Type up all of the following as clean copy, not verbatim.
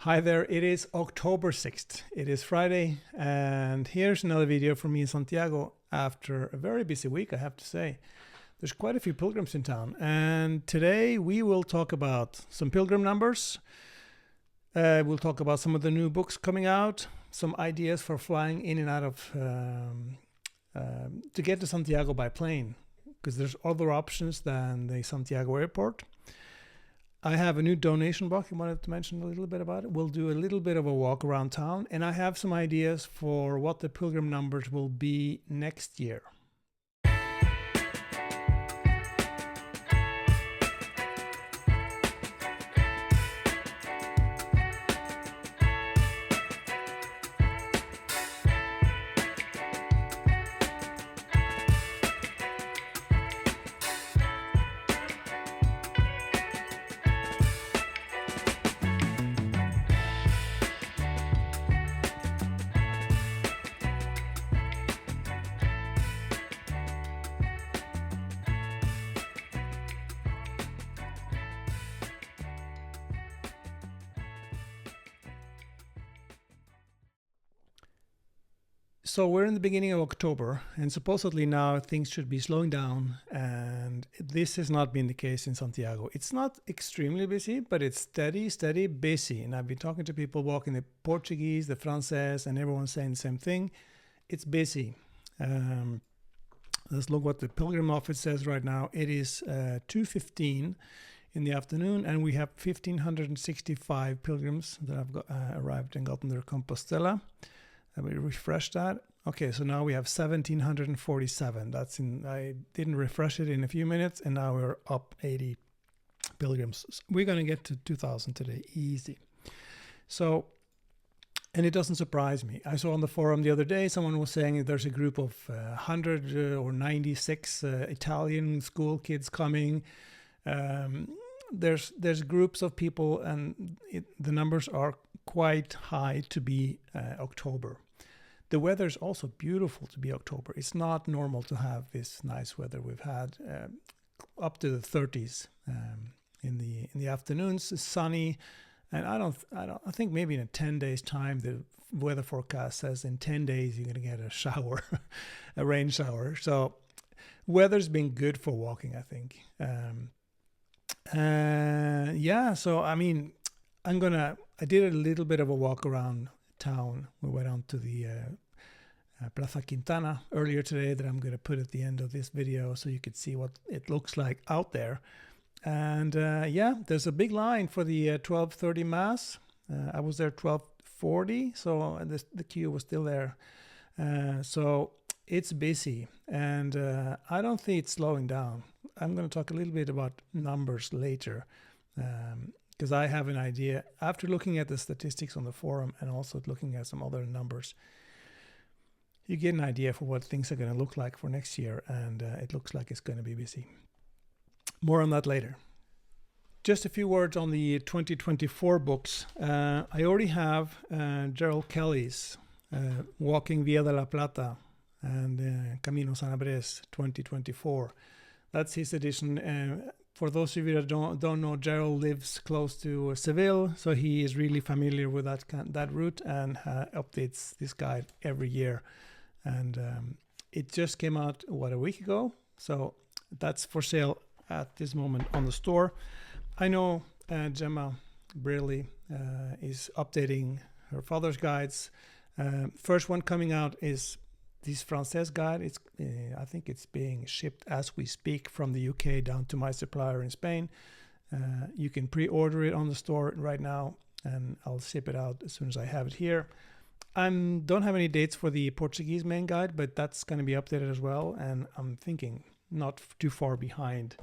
Hi there, it is October 6th. It is Friday, and here's another video from me in Santiago after a very busy week, I have to say. There's quite a few pilgrims in town, and today we will talk about some pilgrim numbers. We'll talk about some of the new books coming out, some ideas for flying in and out of, to get to Santiago by plane, because there's other options than the Santiago airport. I have a new donation box I wanted to mention a little bit about it. We'll do a little bit of a walk around town, and I have some ideas for what the pilgrim numbers will be next year. So we're in the beginning of October, and supposedly now things should be slowing down, and this has not been the case in Santiago. It's not extremely busy, but it's steady busy. And I've been talking to people walking the Portuguese, the Frances, and everyone's saying the same thing. It's busy. Let's look what the pilgrim office says right now. It is 2:15 in the afternoon, and we have 1,565 pilgrims that have arrived and gotten their Compostela. Let me refresh that. Okay, so now we have 1,747. I didn't refresh it in a few minutes, and now we're up 80 pilgrims. So we're going to get to 2,000 today, easy. So, and it doesn't surprise me. I saw on the forum the other day, someone was saying that there's a group of 100 or 96 Italian school kids coming. There's groups of people, and the numbers are quite high to be October. The weather is also beautiful to be October. It's not normal to have this nice weather. We've had up to the 30s in the afternoons. It's sunny, and I think maybe in 10 days time the weather forecast says in 10 days you're going to get a shower, a rain shower. So weather's been good for walking, I think. Yeah, so I mean, I did a little bit of a walk around town. We went on to the Plaza Quintana earlier today that I'm going to put at the end of this video so you could see what it looks like out there. And yeah, there's a big line for the 12:30 Mass. I was there 12:40, so the queue was still there. So it's busy, and I don't think it's slowing down. I'm going to talk a little bit about numbers later, because I have an idea after looking at the statistics on the forum and also looking at some other numbers. You get an idea for what things are going to look like for next year, and it looks like it's going to be busy. More on that later. Just a few words on the 2024 books. I already have Gerald Kelly's Walking Via de la Plata and Camino San Andres 2024. That's his edition. For those of you that don't know, Gerald lives close to Seville, so he is really familiar with that route and updates this guide every year. And it just came out, a week ago? So that's for sale at this moment on the store. I know Gemma Braley is updating her father's guides. First one coming out is this Frances guide. I think it's being shipped as we speak from the UK down to my supplier in Spain. You can pre-order it on the store right now, and I'll ship it out as soon as I have it here. I don't have any dates for the Portuguese main guide, but that's going to be updated as well, and I'm thinking not too far behind.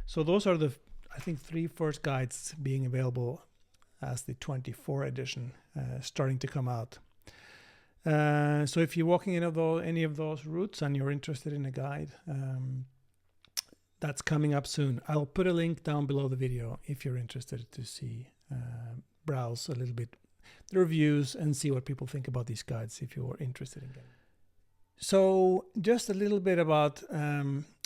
So those are the, I think, 3 first guides being available as the 24 edition starting to come out. So if you're walking any of those routes and you're interested in a guide, that's coming up soon. I'll put a link down below the video if you're interested to see, browse a little bit the reviews and see what people think about these guides if you're interested in them. So just a little bit about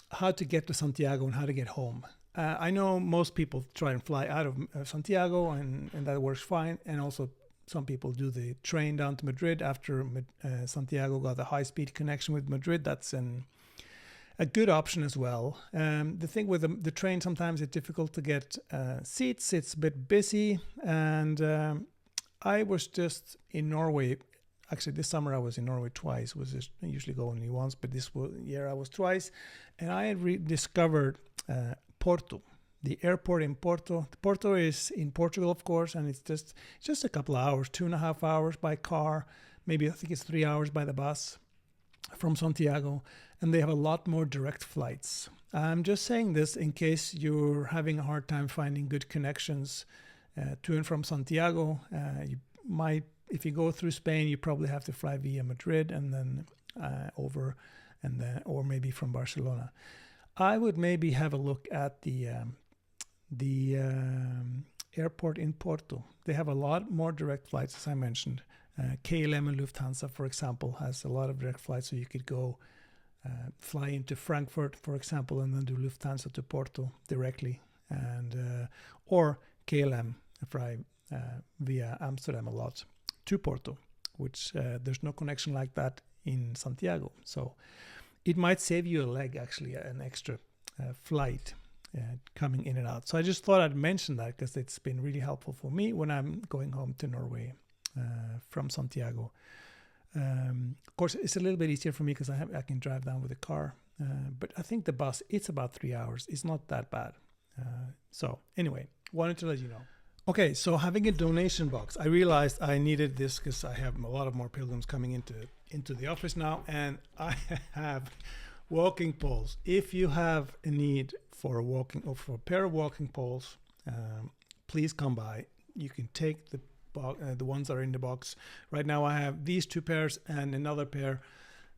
how to get to Santiago and how to get home. I know most people try and fly out of Santiago, and that works fine. And also some people do the train down to Madrid after Santiago got a high-speed connection with Madrid. That's a good option as well. The thing with the train, sometimes it's difficult to get seats. It's a bit busy. And I was just in Norway. Actually, this summer I was in Norway twice. I usually go only once, but this year I was twice. And I had rediscovered Porto, the airport in Porto. Porto is in Portugal, of course, and it's just a couple of hours, 2.5 hours by car. Maybe I think it's 3 hours by the bus from Santiago. And they have a lot more direct flights. I'm just saying this in case you're having a hard time finding good connections to and from Santiago. You might, if you go through Spain, you probably have to fly via Madrid and then over, and then, or maybe from Barcelona. I would maybe have a look at the airport in Porto. They have a lot more direct flights, as I mentioned. KLM and Lufthansa, for example, has a lot of direct flights, so you could go fly into Frankfurt, for example, and then do Lufthansa to Porto directly, and or KLM fly via Amsterdam a lot to Porto, which there's no connection like that in Santiago. So it might save you a leg, actually, an extra flight coming in and out. So I just thought I'd mention that because it's been really helpful for me when I'm going home to Norway from Santiago. Of course, it's a little bit easier for me because I can drive down with a car. But I think the bus, it's about 3 hours. It's not that bad. So anyway, wanted to let you know. Okay, so having a donation box. I realized I needed this because I have a lot of more pilgrims coming into the office now, and I have walking poles. If you have a need for a pair of walking poles, please come by. You can take the ones that are in the box. Right now I have these 2 pairs and another pair,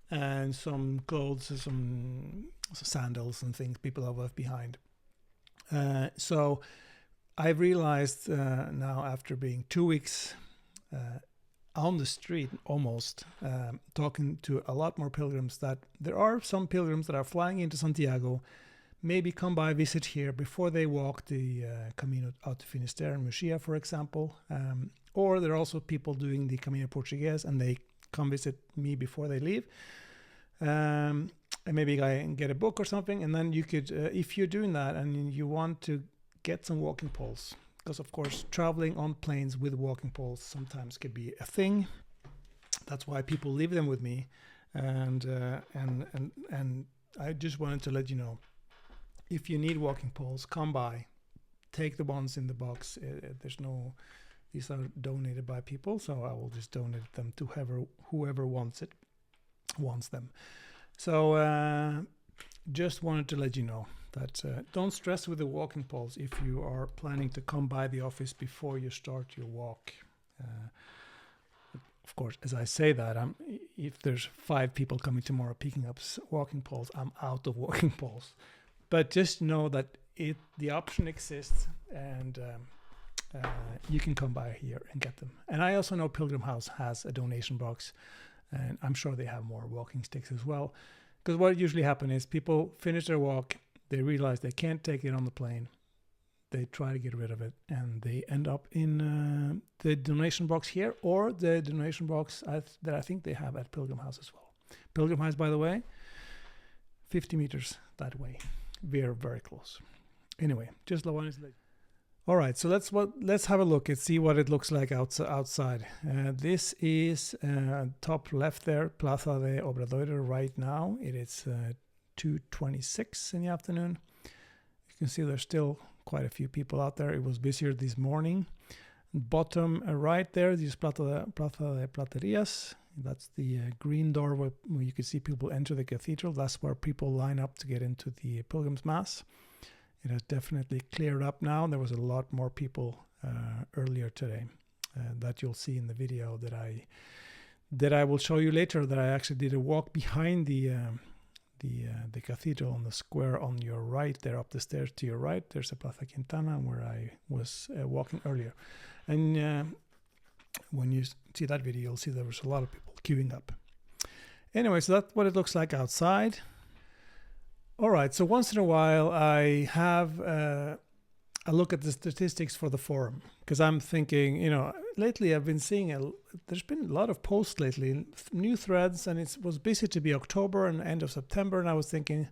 and some clothes, some sandals and things people have left behind. So I've realized now, after being 2 weeks on the street almost, talking to a lot more pilgrims, that there are some pilgrims that are flying into Santiago, maybe come by, visit here before they walk the Camino out to Finisterre and Murcia, for example. Or there are also people doing the Camino Portuguese, and they come visit me before they leave. And maybe I can get a book or something, and then you could, if you're doing that and you want to get some walking poles, because of course traveling on planes with walking poles sometimes could be a thing. That's why people leave them with me, and I just wanted to let you know, if you need walking poles, come by, take the ones in the box. These are donated by people, so I will just donate them to whoever wants them. So just wanted to let you know that don't stress with the walking poles if you are planning to come by the office before you start your walk. Of course, as I say that, if there's 5 people coming tomorrow picking up walking poles, I'm out of walking poles. But just know that the option exists, and you can come by here and get them. And I also know Pilgrim House has a donation box, and I'm sure they have more walking sticks as well. Because what usually happens is people finish their walk, they realize they can't take it on the plane, they try to get rid of it, and they end up in the donation box here, or the donation box that I think they have at Pilgrim House as well. Pilgrim House, by the way, 50 meters that way. We're very close. Anyway, just wanted to let you. All right, so let's have a look and see what it looks like outside. This is top left there, Plaza de Obradoiro right now. It is 2:26 in the afternoon. You can see there's still quite a few people out there. It was busier this morning. Bottom right there, this is Plaza de Platerías. That's the green door where you can see people enter the cathedral. That's where people line up to get into the Pilgrim's Mass. It has definitely cleared up now. There was a lot more people earlier today that you'll see in the video that I will show you later. That I actually did a walk behind the cathedral on the square on your right there, up the stairs to your right. There's a Plaza Quintana where I was walking earlier, and when you see that video, you'll see there was a lot of people queuing up. Anyway, so that's what it looks like outside. All right, so once in a while I have a look at the statistics for the forum, because I'm thinking, lately I've been seeing there's been a lot of posts lately, new threads, and it was busy to be October and end of September, and I was thinking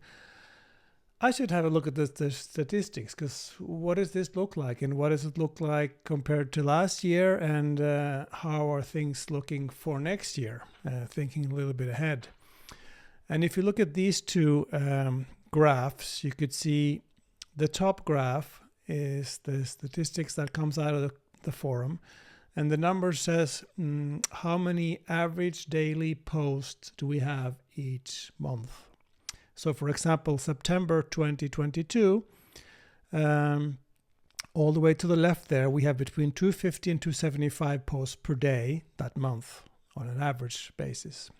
I should have a look at the statistics, because what does this look like, and what does it look like compared to last year, and how are things looking for next year, thinking a little bit ahead. And if you look at these two graphs, you could see the top graph is the statistics that comes out of the forum, and the number says how many average daily posts do we have each month. So for example, September 2022, all the way to the left there, we have between 250 and 275 posts per day that month on an average basis.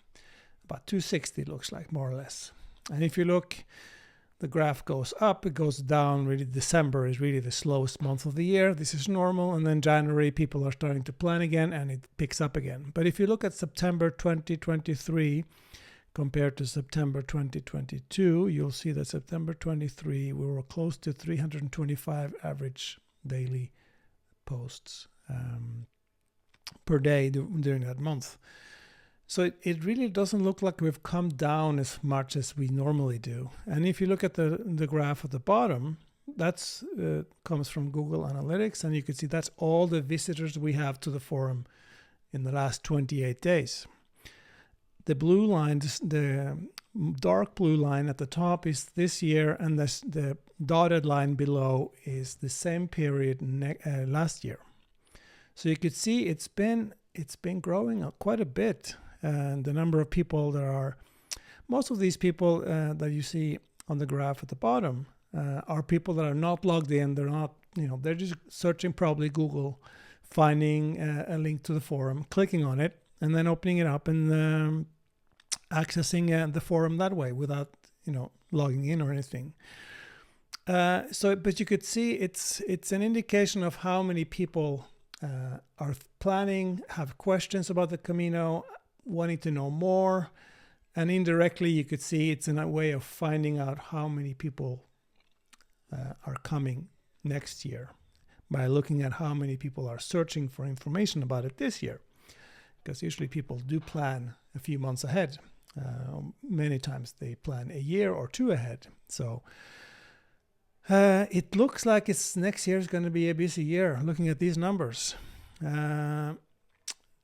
About 260 looks like, more or less. And if you look, the graph goes up, it goes down. Really, December is really the slowest month of the year. This is normal. And then January, people are starting to plan again, and it picks up again. But if you look at September 2023 compared to September 2022, you'll see that September 23, we were close to 325 average daily posts per day during that month. So it really doesn't look like we've come down as much as we normally do. And if you look at the graph at the bottom, that's comes from Google Analytics, and you can see that's all the visitors we have to the forum in the last 28 days. The blue line, the dark blue line at the top is this year, and the dotted line below is the same period last year. So you could see it's been growing quite a bit. And the number of people most of these people that you see on the graph at the bottom are people that are not logged in. They're not, they're just searching probably Google, finding a link to the forum, clicking on it, and then opening it up and accessing the forum that way without, logging in or anything. But you could see it's an indication of how many people are planning, have questions about the Camino, wanting to know more, and indirectly you could see it's in a way of finding out how many people are coming next year by looking at how many people are searching for information about it this year, because usually people do plan a few months ahead. Many times they plan a year or two ahead. So it looks like next year is going to be a busy year looking at these numbers.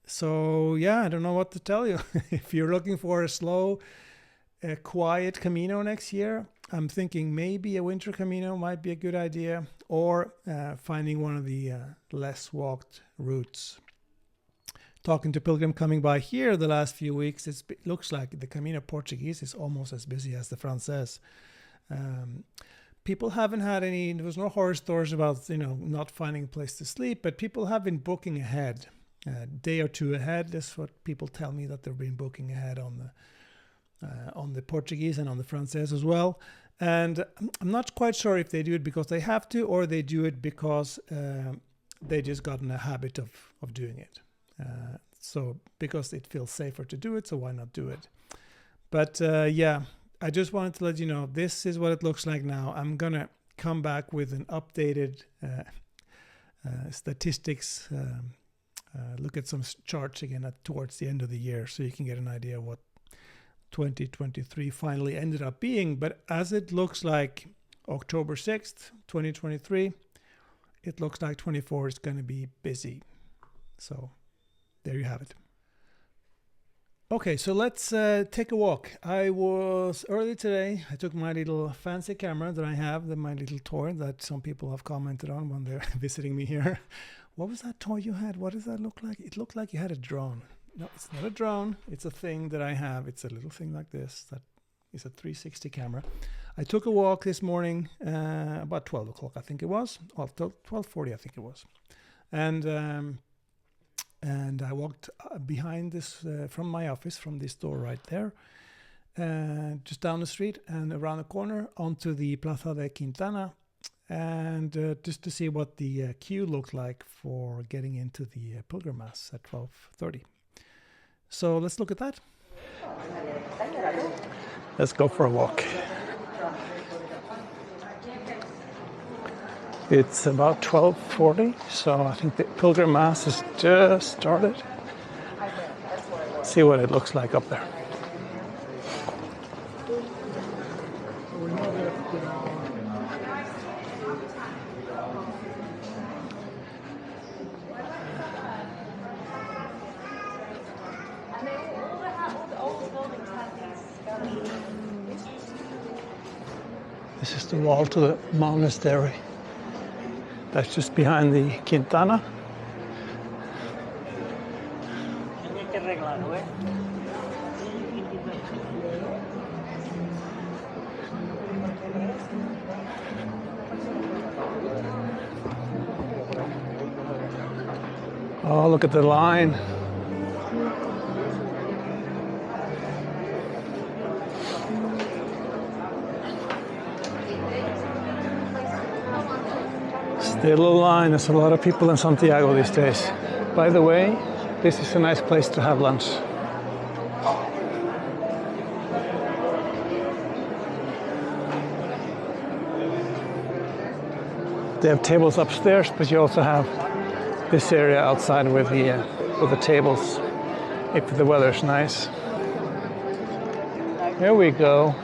So yeah, I don't know what to tell you. If you're looking for a slow, quiet Camino next year, I'm thinking maybe a winter Camino might be a good idea, or finding one of the less walked routes. Talking to pilgrim coming by here the last few weeks, it looks like the Camino Portuguese is almost as busy as the Frances. People haven't had there was no horror stories about, not finding a place to sleep, but people have been booking ahead. A day or two ahead. That's what people tell me, that they've been booking ahead on the Portuguese and on the Frances as well. And I'm not quite sure if they do it because they have to, or they do it because they just got in a habit of doing it. So because it feels safer to do it, so why not do it? But yeah, I just wanted to let you know this is what it looks like now. I'm gonna come back with an updated statistics. Look at some charts again towards the end of the year, so you can get an idea what 2023 finally ended up being. But as it looks like October 6th, 2023, it looks like 24 is going to be busy. So there you have it. Okay, so let's take a walk. I was early today. I took my little fancy camera that I have, my little toy that some people have commented on when they're visiting me here. What was that toy you had? What does that look like? It looked like you had a drone. No, it's not a drone. It's a thing that I have. It's a little thing like this that is a 360 camera. I took a walk this morning about 12 o'clock, I think it was. Well, 12:40, I think it was. And I walked behind this, from my office, from this door right there, just down the street and around the corner onto the Plaza de Quintana, and just to see what the queue looked like for getting into the pilgrim mass at 12:30. So let's look at that. Let's go for a walk. It's about 12:40, so I think the pilgrim mass has just started. Let's see what it looks like up there. This is the wall to the monastery. That's just behind the Quintana. Oh, look at the line. Still a line. There's a lot of people in Santiago these days. By the way, this is a nice place to have lunch. They have tables upstairs, but you also have this area outside with the tables if the weather's nice. Here we go.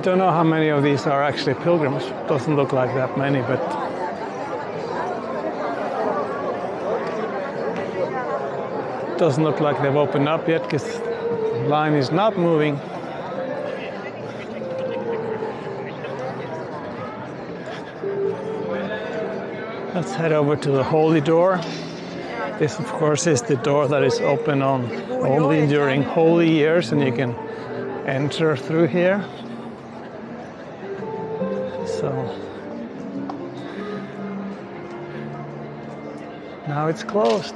Don't know how many of these are actually pilgrims. Doesn't look like that many, but doesn't look like they've opened up yet because the line is not moving. Let's head over to the holy door. This, of course, is the door that is open only during holy years, and you can enter through here. So now it's closed.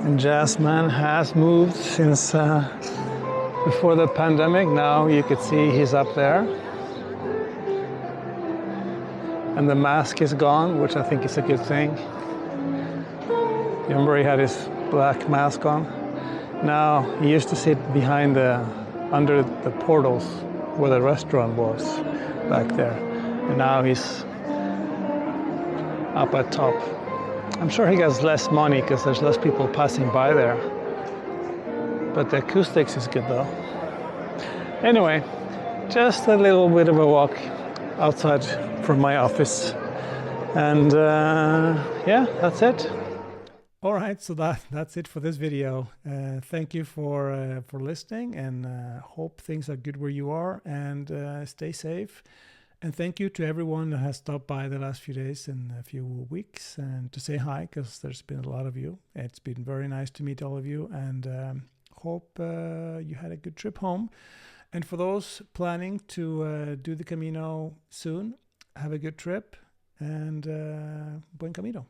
And Jazzman has moved since before the pandemic. Now you could see he's up there. And the mask is gone, which I think is a good thing. Remember, he had his black mask on. Now he used to sit behind under the portals where the restaurant was back there, and now he's up at top. I'm sure he gets less money because there's less people passing by there. But the acoustics is good though. Anyway, just a little bit of a walk outside from my office, and yeah, that's it. All right, so that's it for this video. Thank you for listening, and hope things are good where you are, and stay safe. And thank you to everyone that has stopped by the last few days and a few weeks, and to say hi, because there's been a lot of you. It's been very nice to meet all of you, and hope you had a good trip home. And for those planning to do the Camino soon, have a good trip, and buen camino.